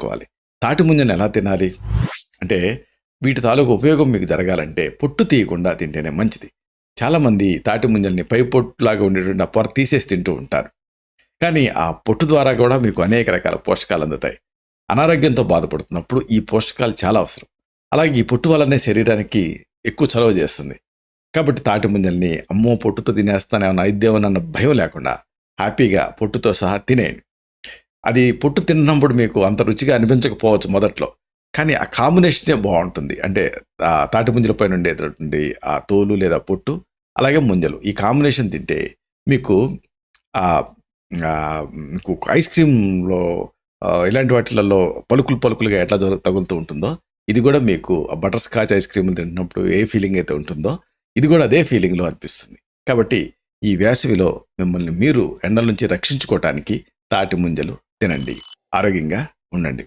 గుర్తుపెట్టుకోవాలి. తాటి ముంజలను ఎలా తినాలి అంటే, వీటి తాలూకు ఉపయోగం మీకు జరగాలంటే పొట్టు తీయకుండా తింటేనే మంచిది. చాలామంది తాటి ముంజల్ని పై పొట్టులాగా ఉండేటువంటి ఆ పొర తీసేసి తింటూ ఉంటారు. కానీ ఆ పొట్టు ద్వారా కూడా మీకు అనేక రకాల పోషకాలు అందుతాయి. అనారోగ్యంతో బాధపడుతున్నప్పుడు ఈ పోషకాలు చాలా అవసరం. అలాగే ఈ పొట్టు వల్లనే శరీరానికి ఎక్కువ చలవ చేస్తుంది. కాబట్టి తాటి ముంజల్ని అమ్మో పొట్టుతో తినేస్తానేమన్నా అయిద్దేమోనన్న భయం లేకుండా హ్యాపీగా పొట్టుతో సహా తినేయండి. అది పొట్టు తిన్నప్పుడు మీకు అంత రుచిగా అనిపించకపోవచ్చు మొదట్లో. కానీ ఆ కాంబినేషనే బావుంటుంది. అంటే తాటి ముంజల పైన ఉండేటటువంటి ఆ తోలు లేదా పొట్టు, అలాగే ముంజలు. ఈ కాంబినేషన్ తింటే మీకు ఆహ్, మీకు ఐస్ క్రీమ్‌లో ఇలాంటి వాటిలలో పలుకులు పలుకులుగా ఎట్లా తగులుతూ ఉంటుందో, ఇది గూడా మీకు బటర్ స్కాచ్ ఐస్ క్రీమ్‌లు తింటున్నప్పుడు ఏ ఫీలింగ్ అయితే ఉంటుందో, ఇది గూడా అదే ఫీలింగ్‌లో అనిపిస్తుంది. కాబట్టి ఈ వేసవిలో మిమ్మల్ని మీరు ఎండల నుంచి రక్షించుకోవటానికి తాటి ముంజలు తినండి. ఆరోగ్యంగా ఉండండి.